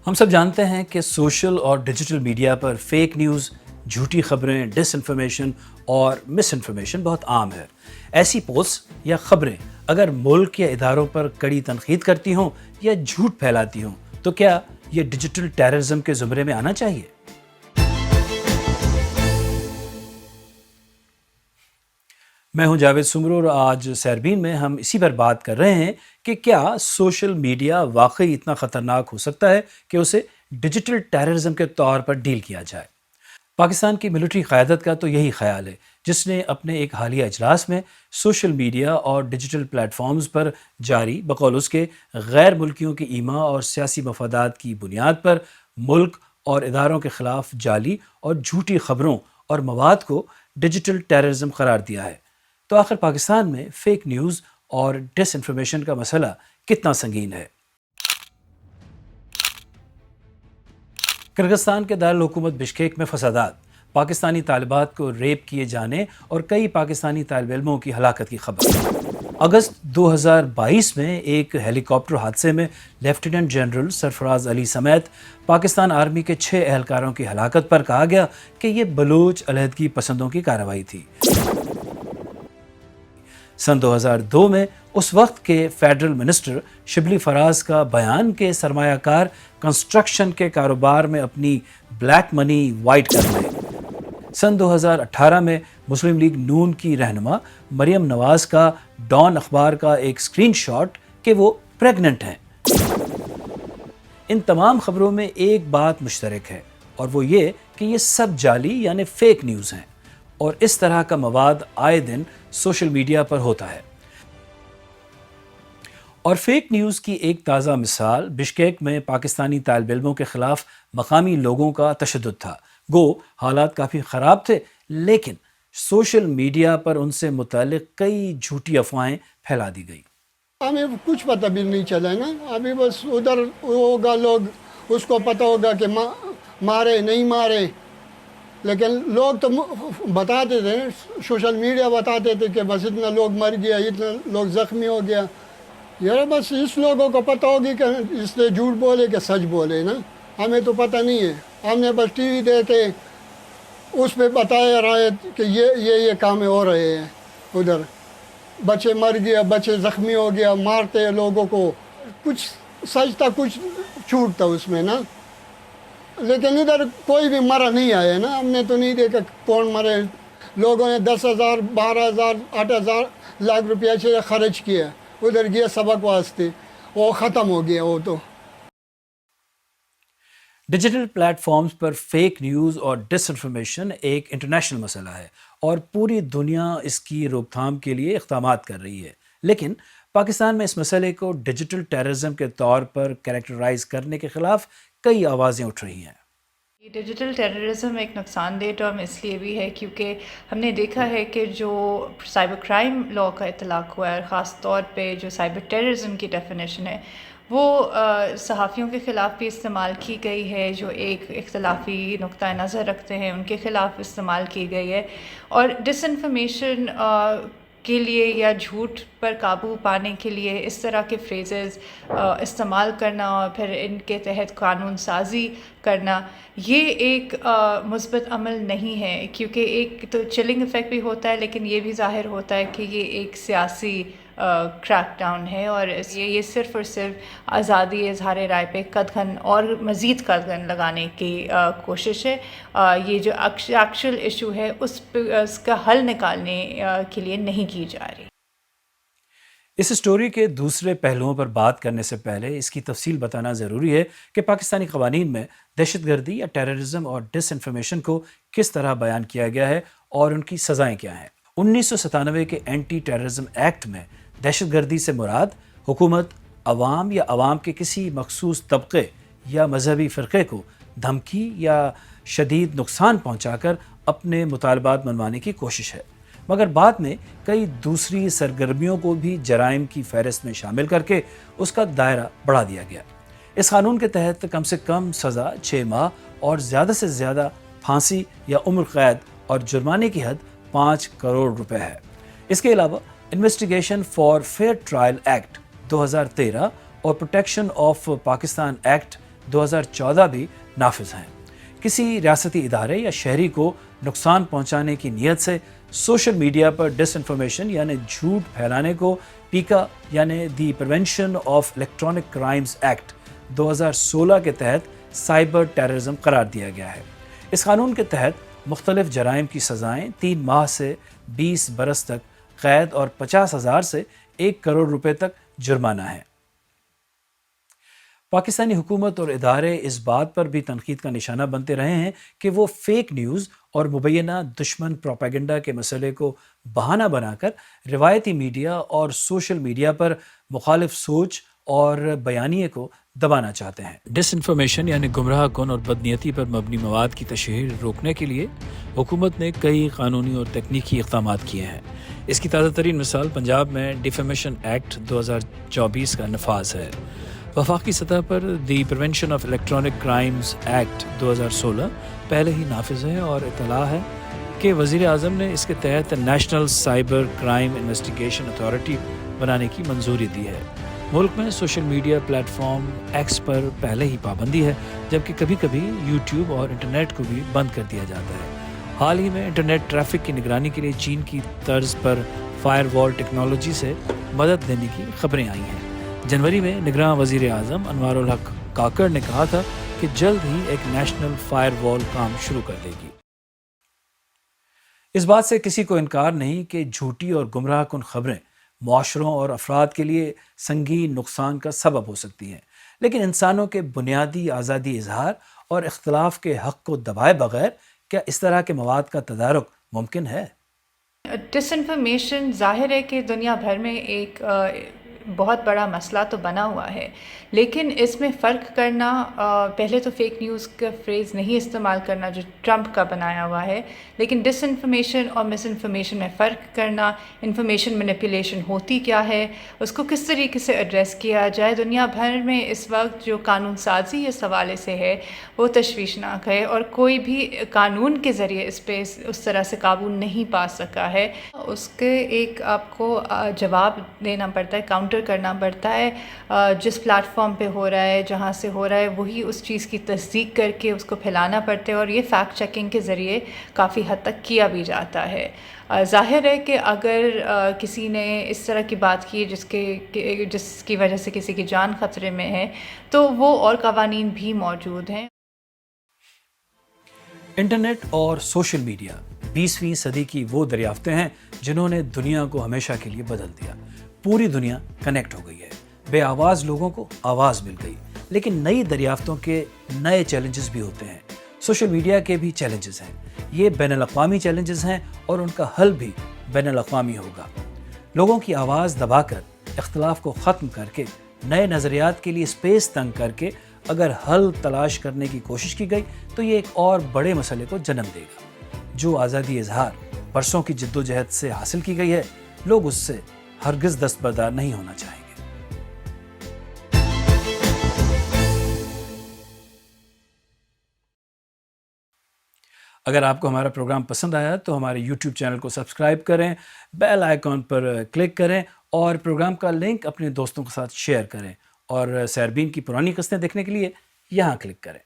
ہم سب جانتے ہیں کہ سوشل اور ڈیجیٹل میڈیا پر فیک نیوز، جھوٹی خبریں، ڈس انفارمیشن اور مس انفارمیشن بہت عام ہے۔ ایسی پوسٹ یا خبریں اگر ملک یا اداروں پر کڑی تنقید کرتی ہوں یا جھوٹ پھیلاتی ہوں تو کیا یہ ڈیجیٹل ٹیررزم کے زمرے میں آنا چاہیے؟ میں ہوں جاوید سمرو اور آج سیربین میں ہم اسی پر بات کر رہے ہیں کہ کیا سوشل میڈیا واقعی اتنا خطرناک ہو سکتا ہے کہ اسے ڈیجیٹل ٹیررزم کے طور پر ڈیل کیا جائے۔ پاکستان کی ملٹری قیادت کا تو یہی خیال ہے، جس نے اپنے ایک حالیہ اجلاس میں سوشل میڈیا اور ڈیجیٹل پلیٹ فارمز پر جاری بقول اس کے غیر ملکیوں کی ایما اور سیاسی مفادات کی بنیاد پر ملک اور اداروں کے خلاف جعلی اور جھوٹی خبروں اور مواد کو ڈیجیٹل ٹیررزم قرار دیا ہے۔ تو آخر پاکستان میں فیک نیوز اور ڈس انفارمیشن کا مسئلہ کتنا سنگین ہے؟ کرغزستان کے دارالحکومت بشکیک میں فسادات، پاکستانی طالبات کو ریپ کیے جانے اور کئی پاکستانی طالب علموں کی ہلاکت کی خبر۔ اگست 2022 میں ایک ہیلی کاپٹر حادثے میں لیفٹیننٹ جنرل سرفراز علی سمیت پاکستان آرمی کے 6 اہلکاروں کی ہلاکت پر کہا گیا کہ یہ بلوچ علیحدگی پسندوں کی کارروائی تھی۔ سن 2002 میں اس وقت کے فیڈرل منسٹر شبلی فراز کا بیان کہ سرمایہ کار کنسٹرکشن کے کاروبار میں اپنی بلیک منی وائٹ کر لیں۔ سن 2018 میں مسلم لیگ نون کی رہنما مریم نواز کا ڈان اخبار کا ایک سکرین شاٹ کہ وہ پریگننٹ ہیں۔ ان تمام خبروں میں ایک بات مشترک ہے اور وہ یہ کہ یہ سب جعلی یعنی فیک نیوز ہیں اور اس طرح کا مواد آئے دن سوشل میڈیا پر ہوتا ہے۔ اور فیک نیوز کی ایک تازہ مثال بشکیک میں پاکستانی طالب علموں کے خلاف مقامی لوگوں کا تشدد تھا۔ گو حالات کافی خراب تھے لیکن سوشل میڈیا پر ان سے متعلق کئی جھوٹی افواہیں پھیلا دی گئی۔ ہمیں کچھ پتہ بھی نہیں چلا نا، ابھی بس ادھر ہوگا، لوگ اس کو پتہ ہوگا کہ مارے نہیں مارے، لیکن لوگ تو بتاتے تھے، سوشل میڈیا بتاتے تھے کہ بس اتنا لوگ مر گیا، اتنا لوگ زخمی ہو گیا۔ یار بس اس لوگوں کو پتہ ہوگی کہ اس نے جھوٹ بولے کہ سچ بولے نا، ہمیں تو پتہ نہیں ہے۔ ہم نے بس ٹی وی دیکھے، اس پہ بتایا رہے کہ یہ کام ہو رہے ہیں، ادھر بچے مر گیا، بچے زخمی ہو گیا، مارتے لوگوں کو، کچھ سچ تھا کچھ جھوٹ تھا اس میں نا۔ لیکن ادھر کوئی بھی مرا نہیں آیا نا، ہم نے تو نہیں دیکھا کون مرے۔ لوگوں نے 10,000 12,000 8,000 لاکھ روپیہ سے خرچ کیا، ادھر گیا سبق واسطے، وہ ختم ہو گیا وہ تو۔ ڈیجیٹل پلیٹ فارمز پر فیک نیوز اور ڈس انفارمیشن ایک انٹرنیشنل مسئلہ ہے اور پوری دنیا اس کی روک تھام کے لیے اقدامات کر رہی ہے، لیکن پاکستان میں اس مسئلے کو ڈیجیٹل ٹیررزم کے طور پر کریکٹرائز کرنے کے خلاف کئی آوازیں اٹھ رہی ہیں۔ ڈیجیٹل ٹیررزم ایک نقصان دہ ٹرم اس لیے بھی ہے کیونکہ ہم نے دیکھا ہے کہ جو سائبر کرائم لا کا اطلاق ہوا ہے، خاص طور پہ جو سائبر ٹیررزم کی ڈیفینیشن ہے وہ صحافیوں کے خلاف بھی استعمال کی گئی ہے، جو ایک اختلافی نقطہ نظر رکھتے ہیں ان کے خلاف استعمال کی گئی ہے، اور ڈس انفارمیشن کے لیے یا جھوٹ پر قابو پانے کے لیے اس طرح کے فریزز استعمال کرنا اور پھر ان کے تحت قانون سازی کرنا، یہ ایک مثبت عمل نہیں ہے، کیونکہ ایک تو چلنگ افیکٹ بھی ہوتا ہے لیکن یہ بھی ظاہر ہوتا ہے کہ یہ ایک سیاسی کریک ڈاؤن ہے، اور یہ صرف اور صرف آزادی اظہار رائے پہ قدغن اور مزید قدغن لگانے کی کوشش ہے۔ یہ جو ایکچوئل ایشو ہے اس کا حل نکالنے کے لیے نہیں کی جا رہی۔ اس سٹوری کے دوسرے پہلوؤں پر بات کرنے سے پہلے اس کی تفصیل بتانا ضروری ہے کہ پاکستانی قوانین میں دہشت گردی یا ٹیررزم اور ڈس انفارمیشن کو کس طرح بیان کیا گیا ہے اور ان کی سزائیں کیا ہیں۔ 1997 کے اینٹی ٹیررزم ایکٹ میں دہشت گردی سے مراد حکومت عوام یا عوام کے کسی مخصوص طبقے یا مذہبی فرقے کو دھمکی یا شدید نقصان پہنچا کر اپنے مطالبات منوانے کی کوشش ہے، مگر بعد میں کئی دوسری سرگرمیوں کو بھی جرائم کی فہرست میں شامل کر کے اس کا دائرہ بڑھا دیا گیا۔ اس قانون کے تحت کم سے کم سزا 6 ماہ اور زیادہ سے زیادہ پھانسی یا عمر قید اور جرمانے کی حد 5 کروڑ روپے ہے۔ اس کے علاوہ investigation for fair trial act 2013 اور پروٹیکشن آف پاکستان ایکٹ 2014 بھی نافذ ہیں۔ کسی ریاستی ادارے یا شہری کو نقصان پہنچانے کی نیت سے سوشل میڈیا پر ڈس انفارمیشن یعنی جھوٹ پھیلانے کو پیکا یعنی the prevention of electronic crimes act 2016 کے تحت سائبر ٹیررزم قرار دیا گیا ہے۔ اس قانون کے تحت مختلف جرائم کی سزائیں 3 ماہ سے 20 برس تک قید اور 50,000 سے 1 کروڑ روپے تک جرمانہ ہے۔ پاکستانی حکومت اور ادارے اس بات پر بھی تنقید کا نشانہ بنتے رہے ہیں کہ وہ فیک نیوز اور مبینہ دشمن پروپیگنڈا کے مسئلے کو بہانہ بنا کر روایتی میڈیا اور سوشل میڈیا پر مخالف سوچ اور بیانیے کو دبانا چاہتے ہیں۔ ڈس انفارمیشن یعنی گمراہ کن اور بدنیتی پر مبنی مواد کی تشہیر روکنے کے لیے حکومت نے کئی قانونی اور تکنیکی اقدامات کیے ہیں۔ اس کی تازہ ترین مثال پنجاب میں ڈیفیمیشن ایکٹ 2024 کا نفاذ ہے۔ وفاقی سطح پر the prevention of electronic crimes act 2016 پہلے ہی نافذ ہے اور اطلاع ہے کہ وزیر اعظم نے اس کے تحت national cyber crime investigation authority بنانے کی منظوری دی ہے۔ ملک میں social media platform X پر پہلے ہی پابندی ہے، جبکہ کبھی کبھی یوٹیوب اور انٹرنیٹ کو بھی بند کر دیا جاتا ہے۔ حال ہی میں انٹرنیٹ ٹریفک کی نگرانی کے لیے چین کی طرز پر فائر وال ٹیکنالوجی سے مدد دینے کی خبریں آئی ہیں۔ جنوری میں نگراں وزیر اعظم انوار الحق کاکڑ نے کہا تھا کہ جلد ہی ایک نیشنل فائر وال کام شروع کر دے گی۔ اس بات سے کسی کو انکار نہیں کہ جھوٹی اور گمراہ کن خبریں معاشروں اور افراد کے لیے سنگین نقصان کا سبب ہو سکتی ہیں، لیکن انسانوں کے بنیادی آزادی اظہار اور اختلاف کے حق کو دبائے بغیر کیا اس طرح کے مواد کا تدارک ممکن ہے؟ ڈس انفارمیشن ظاہر ہے کہ دنیا بھر میں ایک بہت بڑا مسئلہ تو بنا ہوا ہے، لیکن اس میں فرق کرنا، پہلے تو فیک نیوز کا فریز نہیں استعمال کرنا جو ٹرمپ کا بنایا ہوا ہے، لیکن ڈس انفارمیشن اور مس انفارمیشن میں فرق کرنا، انفارمیشن مینیپولیشن ہوتی کیا ہے، اس کو کس طریقے سے ایڈریس کیا جائے۔ دنیا بھر میں اس وقت جو قانون سازی اس حوالے سے ہے وہ تشویشناک ہے، اور کوئی بھی قانون کے ذریعے اس پہ اس طرح سے قابو نہیں پا سکا ہے۔ اس کے ایک آپ کو جواب دینا پڑتا ہے، کاؤنٹر کرنا پڑتا ہے۔ جس پلیٹ فارم پہ ہو رہا ہے، جہاں سے ہو رہا ہے، وہی اس چیز کی تصدیق کر کے اس کو پھیلانا پڑتا ہے، اور یہ فیکٹ چیکنگ کے ذریعے کافی حد تک کیا بھی جاتا ہے۔ ظاہر ہے کہ اگر کسی نے اس طرح کی بات کی جس کی وجہ سے کسی کی جان خطرے میں ہے، تو وہ اور قوانین بھی موجود ہیں۔ انٹرنیٹ اور سوشل میڈیا 20ویں صدی کی وہ دریافتیں ہیں جنہوں نے دنیا کو ہمیشہ کے لیے بدل دیا۔ پوری دنیا کنیکٹ ہو گئی ہے، بے آواز لوگوں کو آواز مل گئی، لیکن نئی دریافتوں کے نئے چیلنجز بھی ہوتے ہیں۔ سوشل میڈیا کے بھی چیلنجز ہیں، یہ بین الاقوامی چیلنجز ہیں اور ان کا حل بھی بین الاقوامی ہوگا۔ لوگوں کی آواز دبا کر، اختلاف کو ختم کر کے، نئے نظریات کے لیے اسپیس تنگ کر کے اگر حل تلاش کرنے کی کوشش کی گئی تو یہ ایک اور بڑے مسئلے کو جنم دے گا۔ جو آزادی اظہار برسوں کی جدوجہد سے حاصل کی گئی ہے، لوگ اس سے ہرگز دستبردار نہیں ہونا چاہیں گے۔ اگر آپ کو ہمارا پروگرام پسند آیا تو ہمارے یوٹیوب چینل کو سبسکرائب کریں، بیل آئیکن پر کلک کریں اور پروگرام کا لنک اپنے دوستوں کے ساتھ شیئر کریں، اور سیربین کی پرانی قسطیں دیکھنے کے لیے یہاں کلک کریں۔